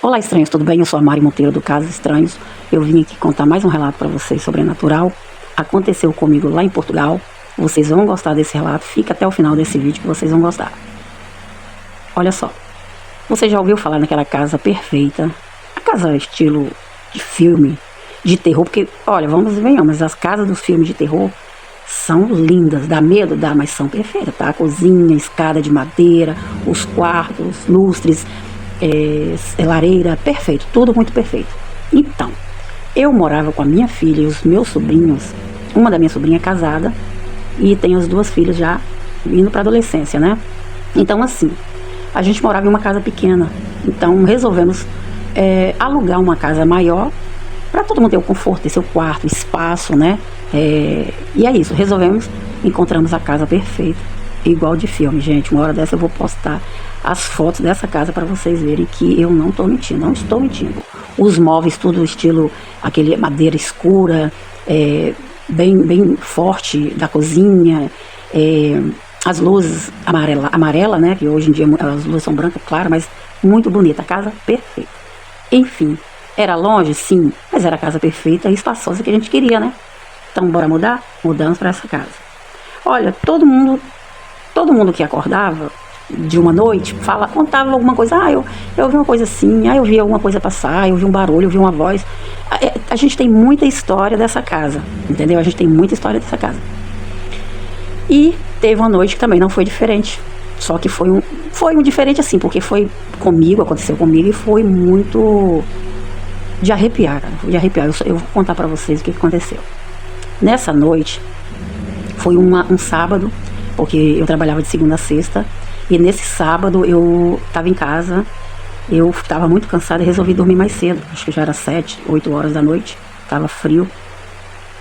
Olá, estranhos, tudo bem? Eu sou a Mari Monteiro do Casos Estranhos. Eu vim aqui contar mais um relato para vocês sobrenatural. Aconteceu comigo lá em Portugal. Vocês vão gostar desse relato. Fica até o final desse vídeo que vocês vão gostar. Olha só. Você já ouviu falar naquela casa perfeita? A casa estilo de filme, de terror. Porque, olha, vamos ver, mas as casas dos filmes de terror são lindas. Dá medo? Dá, mas são perfeitas, tá? A cozinha, escada de madeira, os quartos, lustres, lareira, perfeito, tudo muito perfeito. Então, eu morava com a minha filha e os meus sobrinhos. Uma da minha sobrinha é casada e tem as duas filhas já indo para adolescência, né? Então, assim, a gente morava em uma casa pequena. Então, resolvemos alugar uma casa maior para todo mundo ter o conforto, ter seu quarto, espaço, né? E é isso, encontramos a casa perfeita, igual de filme, gente. Uma hora dessa eu vou postar as fotos dessa casa para vocês verem que eu não estou mentindo, não estou mentindo. Os móveis, tudo estilo, aquele madeira escura, bem forte da cozinha, as luzes amarela, né, que hoje em dia as luzes são brancas, claro, mas muito bonita, a casa perfeita. Enfim, era longe, sim, mas era a casa perfeita e espaçosa que a gente queria, né? Então, bora mudar? Mudamos para essa casa. Olha, todo mundo que acordava de uma noite, contava alguma coisa. Eu ouvi uma coisa assim, eu vi alguma coisa passar, eu vi um barulho, eu vi uma voz. A gente tem muita história dessa casa, entendeu? A gente tem muita história dessa casa. E teve uma noite que também não foi diferente. Só que foi um diferente assim, porque aconteceu comigo e foi muito de arrepiar, cara. Foi de arrepiar. Eu vou contar pra vocês o que aconteceu. Nessa noite, foi um sábado, porque eu trabalhava de segunda a sexta, e nesse sábado eu estava em casa, eu estava muito cansada e resolvi dormir mais cedo, acho que já era 7, 8 horas da noite, estava frio,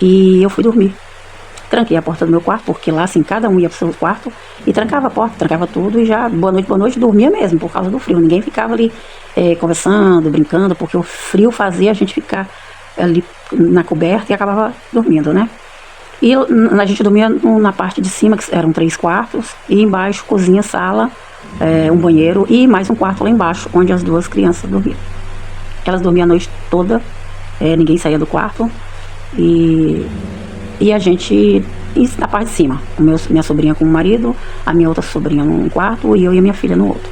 e eu fui dormir. Tranquei a porta do meu quarto, porque lá assim, cada um ia pro seu quarto, e trancava a porta, trancava tudo, e já, boa noite, dormia mesmo, por causa do frio. Ninguém ficava ali conversando, brincando, porque o frio fazia a gente ficar ali na coberta e acabava dormindo, né? E a gente dormia na parte de cima, que eram 3 quartos, e embaixo cozinha, sala, um banheiro e mais um quarto lá embaixo, onde as duas crianças dormiam. Elas dormiam a noite toda, ninguém saía do quarto, e a gente na parte de cima, minha sobrinha com o marido, a minha outra sobrinha num quarto e eu e a minha filha no outro.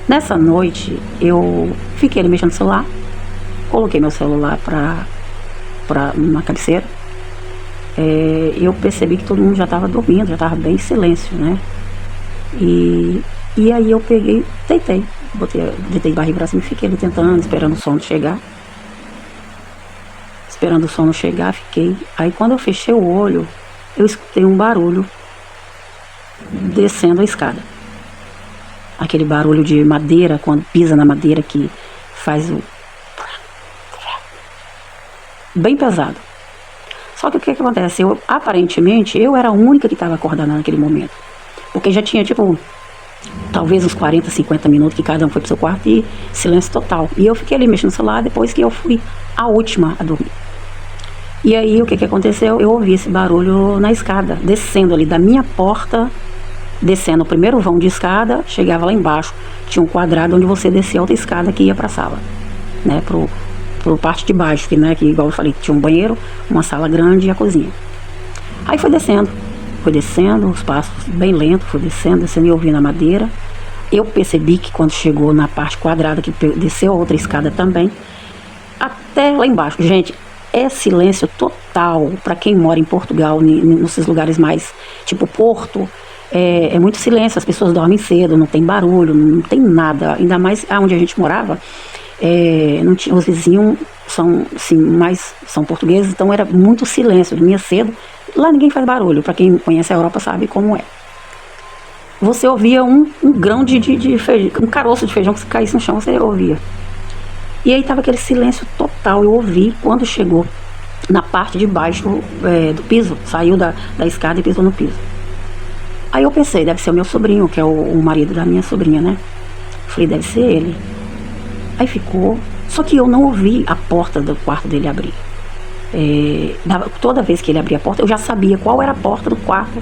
Nessa noite eu fiquei ali mexendo no celular, coloquei meu celular na cabeceira. Eu percebi que todo mundo já estava dormindo, já estava bem em silêncio, né? E aí eu peguei, deitei de barriga pra cima e fiquei ali tentando, esperando o sono chegar. Esperando o sono chegar, fiquei. Aí quando eu fechei o olho, eu escutei um barulho descendo a escada. Aquele barulho de madeira, quando pisa na madeira, que faz bem pesado. Só que o que acontece? Aparentemente, eu era a única que estava acordada naquele momento. Porque já tinha, talvez uns 40, 50 minutos que cada um foi pro seu quarto e silêncio total. E eu fiquei ali mexendo no celular depois que eu fui a última a dormir. E aí, o que aconteceu? Eu ouvi esse barulho na escada, descendo ali da minha porta, descendo o primeiro vão de escada, chegava lá embaixo. Tinha um quadrado onde você descia a outra escada que ia pra sala, né, pro parte de baixo, que igual eu falei, tinha um banheiro, uma sala grande e a cozinha. Aí foi descendo, os passos bem lentos, foi descendo e ouvindo a madeira. Eu percebi que quando chegou na parte quadrada, que desceu a outra escada também, até lá embaixo, gente, é silêncio total para quem mora em Portugal, nesses lugares mais, tipo Porto, é muito silêncio, as pessoas dormem cedo, não tem barulho, não tem nada, ainda mais onde a gente morava. Não tinha, os vizinhos são portugueses, então era muito silêncio, dormia cedo. Lá ninguém faz barulho, para quem conhece a Europa sabe como é. Você ouvia um grão de feijão, um caroço de feijão que se caísse no chão, você ouvia. E aí tava aquele silêncio total. Eu ouvi quando chegou na parte de baixo do piso, saiu da escada e pisou no piso. Aí eu pensei, deve ser o meu sobrinho, que é o marido da minha sobrinha, né? Falei, deve ser ele. Aí ficou, só que eu não ouvi a porta do quarto dele abrir. Toda vez que ele abria a porta, eu já sabia qual era a porta do quarto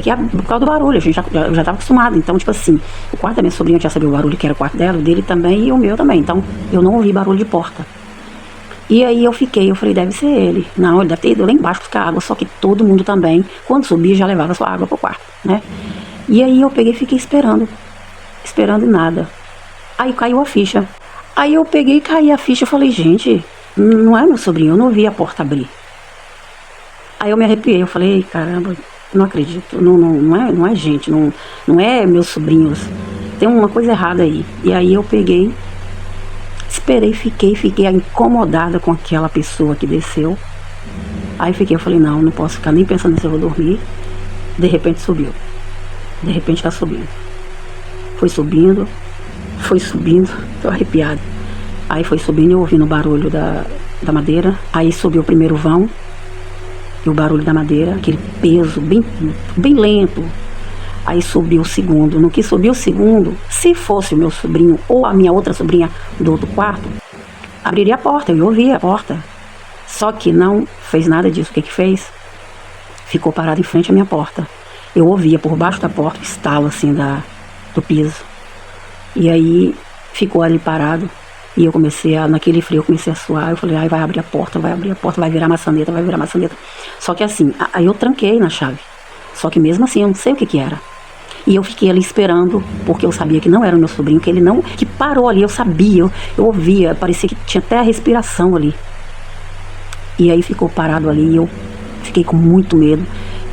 que é por causa do barulho, a gente já estava acostumado. Então, tipo assim, o quarto da minha sobrinha já sabia o barulho que era o quarto dela, o dele também e o meu também. Então, eu não ouvi barulho de porta. E aí eu falei, deve ser ele. Não, ele deve ter ido lá embaixo buscar água, só que todo mundo também, quando subia, já levava sua água pro quarto, né? E aí eu peguei e fiquei esperando e nada. Aí caiu a ficha. Aí eu peguei e caí a ficha e falei, gente, não é meu sobrinho, eu não vi a porta abrir. Aí eu me arrepiei, eu falei, caramba, não acredito, não é gente, não é meus sobrinhos, tem uma coisa errada aí. E aí eu peguei, esperei, fiquei incomodada com aquela pessoa que desceu. Aí eu falei, não posso ficar nem pensando se eu vou dormir. De repente subiu, de repente tá subindo. Foi subindo, tô arrepiada. Aí foi subindo, eu ouvindo o barulho da madeira, aí subiu o primeiro vão, e o barulho da madeira, aquele peso bem lento. Aí subiu o segundo. No que subiu o segundo, se fosse o meu sobrinho ou a minha outra sobrinha do outro quarto, abriria a porta, eu ouvia a porta. Só que não fez nada disso. O que fez? Ficou parado em frente à minha porta. Eu ouvia por baixo da porta o estalo assim do piso. E aí ficou ali parado. E eu naquele frio, eu comecei a suar. Eu falei, ai, vai abrir a porta, vai virar maçaneta. Só que assim, aí eu tranquei na chave. Só que mesmo assim, eu não sei o que era. E eu fiquei ali esperando, porque eu sabia que não era o meu sobrinho, que parou ali, eu sabia, eu ouvia, parecia que tinha até a respiração ali. E aí ficou parado ali, e eu fiquei com muito medo.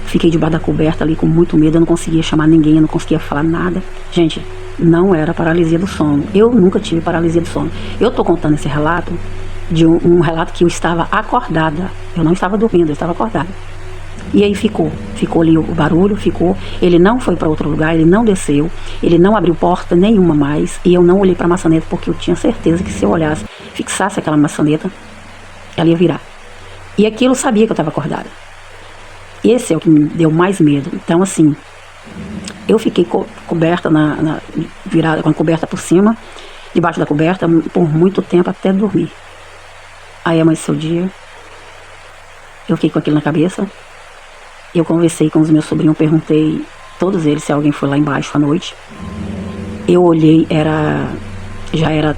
Fiquei debaixo da coberta ali com muito medo, eu não conseguia chamar ninguém, eu não conseguia falar nada. Gente, não era paralisia do sono. Eu nunca tive paralisia do sono. Eu tô contando esse relato de um relato que eu estava acordada. Eu não estava dormindo, eu estava acordada. E aí ficou ali o barulho, ele não foi para outro lugar, ele não desceu, ele não abriu porta nenhuma mais, e eu não olhei para a maçaneta porque eu tinha certeza que se eu olhasse, fixasse aquela maçaneta, ela ia virar. E aquilo eu sabia que eu estava acordada. Esse é o que me deu mais medo. Então assim, eu fiquei coberta, virada com a coberta por cima, debaixo da coberta, por muito tempo até dormir. Aí amanheceu o dia, eu fiquei com aquilo na cabeça. Eu conversei com os meus sobrinhos, perguntei todos eles se alguém foi lá embaixo à noite. Eu olhei, já era,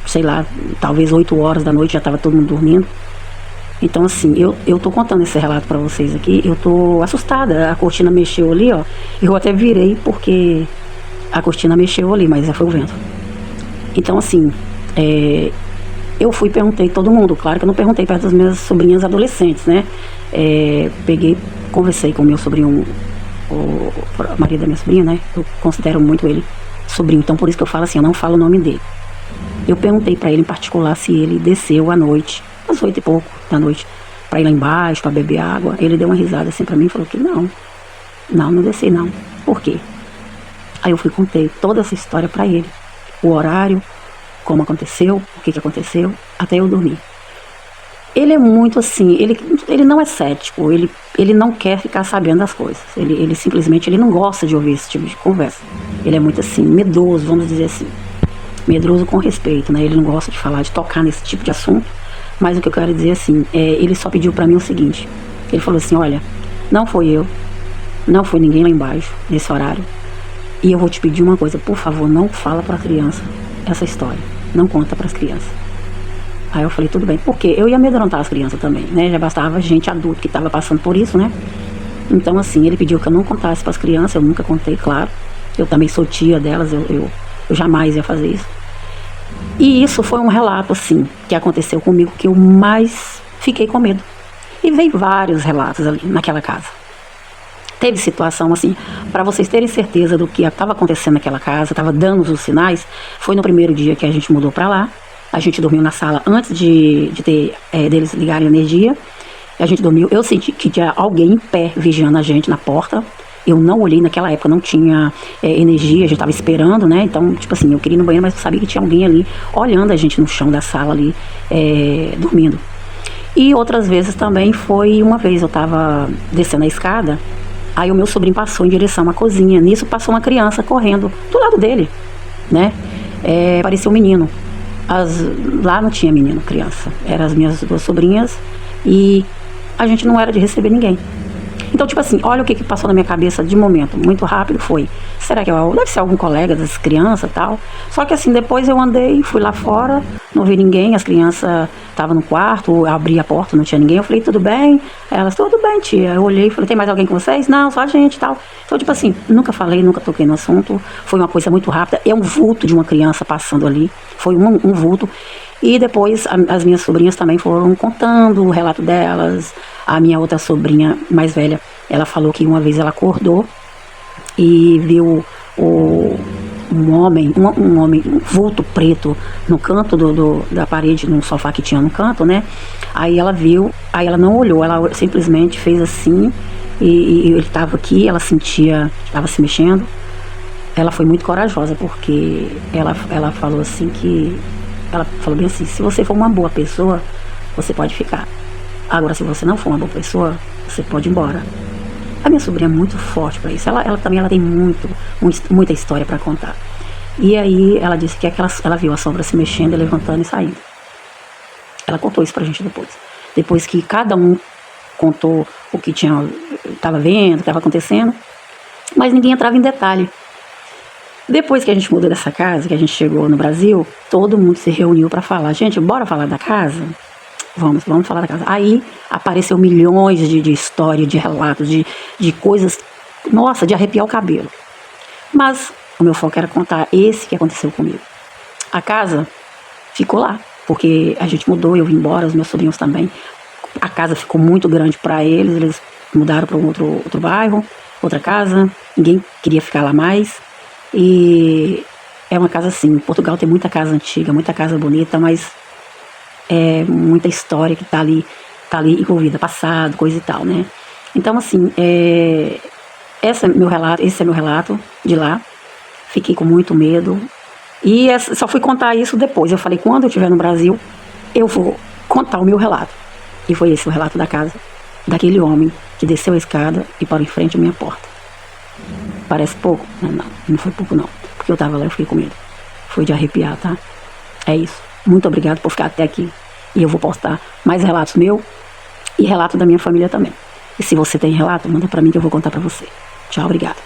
sei lá, talvez 8 horas da noite, já estava todo mundo dormindo. Então assim, eu tô contando esse relato para vocês aqui, eu tô assustada, a cortina mexeu ali, ó. Eu até virei porque a cortina mexeu ali, mas foi o vento. Então assim, eu perguntei todo mundo, claro que eu não perguntei perto das minhas sobrinhas adolescentes, né? Conversei com o meu sobrinho, o marido da minha sobrinha, né? Eu considero muito ele sobrinho, então por isso que eu falo assim, eu não falo o nome dele. Eu perguntei pra ele em particular se ele desceu à noite, às 8 e pouco da noite, pra ir lá embaixo, pra beber água. Ele deu uma risada assim pra mim e falou que não desci não. Por quê? Aí eu contei toda essa história pra ele, o horário, como aconteceu, o que aconteceu, até eu dormir. Ele é muito assim, ele não é cético, ele não quer ficar sabendo das coisas. Ele simplesmente não gosta de ouvir esse tipo de conversa. Ele é muito assim, medroso, vamos dizer assim. Medroso com respeito, né? Ele não gosta de falar, de tocar nesse tipo de assunto. Mas o que eu quero dizer assim, ele só pediu pra mim o seguinte. Ele falou assim, olha, não foi eu, não foi ninguém lá embaixo, nesse horário. E eu vou te pedir uma coisa, por favor, não fala pra criança essa história. Não conta pras crianças. Aí eu falei, tudo bem, porque eu ia amedrontar as crianças também, né? Já bastava gente adulta que estava passando por isso, né? Então assim, ele pediu que eu não contasse para as crianças, eu nunca contei, claro. Eu também sou tia delas, eu jamais ia fazer isso. E isso foi um relato, assim, que aconteceu comigo, que eu mais fiquei com medo. E veio vários relatos ali naquela casa. Teve situação assim, para vocês terem certeza do que estava acontecendo naquela casa, estava dando os sinais, foi no primeiro dia que a gente mudou para lá. A gente dormiu na sala antes deles ligarem a energia. A gente dormiu, eu senti que tinha alguém em pé vigiando a gente na porta. Eu não olhei naquela época, não tinha energia, a gente estava esperando, né? Então, tipo assim, eu queria ir no banheiro, mas eu sabia que tinha alguém ali olhando a gente no chão da sala ali, dormindo. E outras vezes também foi, uma vez eu estava descendo a escada, aí o meu sobrinho passou em direção à cozinha. Nisso passou uma criança correndo do lado dele, né? Parecia um menino. Lá não tinha menino, criança. Eram as minhas 2 sobrinhas e a gente não era de receber ninguém. Então, tipo assim, olha o que passou na minha cabeça de momento, muito rápido, foi, será que deve ser algum colega das crianças e tal? Só que assim, depois eu andei, fui lá fora, não vi ninguém, as crianças estavam no quarto, abri a porta, não tinha ninguém, eu falei, tudo bem? Elas, tudo bem, tia. Eu olhei e falei, tem mais alguém com vocês? Não, só a gente e tal. Então, tipo assim, nunca falei, nunca toquei no assunto, foi uma coisa muito rápida, é um vulto de uma criança passando ali, foi um vulto. E depois as minhas sobrinhas também foram contando o relato delas. A minha outra sobrinha mais velha, ela falou que uma vez ela acordou e viu um homem, um vulto preto no canto da parede, num sofá que tinha no canto, né? Aí ela viu, aí ela não olhou, ela simplesmente fez assim e ele estava aqui, ela sentia, estava se mexendo. Ela foi muito corajosa porque ela falou assim que ela falou bem assim, se você for uma boa pessoa, você pode ficar. Agora, se você não for uma boa pessoa, você pode ir embora. A minha sobrinha é muito forte para isso. Ela também tem muita história para contar. E aí ela disse que ela viu a sombra se mexendo, levantando e saindo. Ela contou isso pra gente depois. Depois que cada um contou o que estava vendo, o que estava acontecendo, mas ninguém entrava em detalhe. Depois que a gente mudou dessa casa, que a gente chegou no Brasil, todo mundo se reuniu para falar, gente, bora falar da casa? Vamos falar da casa. Aí apareceu milhões de histórias, de relatos, de coisas, nossa, de arrepiar o cabelo. Mas o meu foco era contar esse que aconteceu comigo. A casa ficou lá, porque a gente mudou, eu vim embora, os meus sobrinhos também. A casa ficou muito grande para eles mudaram para um outro bairro, outra casa, ninguém queria ficar lá mais. E é uma casa assim, Portugal tem muita casa antiga, muita casa bonita, mas é muita história que tá ali envolvida, passado, coisa e tal, né? Então, assim, esse é meu relato de lá. Fiquei com muito medo. E só fui contar isso depois. Eu falei, quando eu estiver no Brasil, eu vou contar o meu relato. E foi esse o relato da casa, daquele homem que desceu a escada e parou em frente à minha porta. Parece pouco? Não foi pouco não. Porque eu tava lá e eu fiquei com medo. Foi de arrepiar, tá? É isso. Muito obrigado por ficar até aqui. E eu vou postar mais relatos meu e relato da minha família também. E se você tem relato, manda pra mim que eu vou contar pra você. Tchau, obrigado.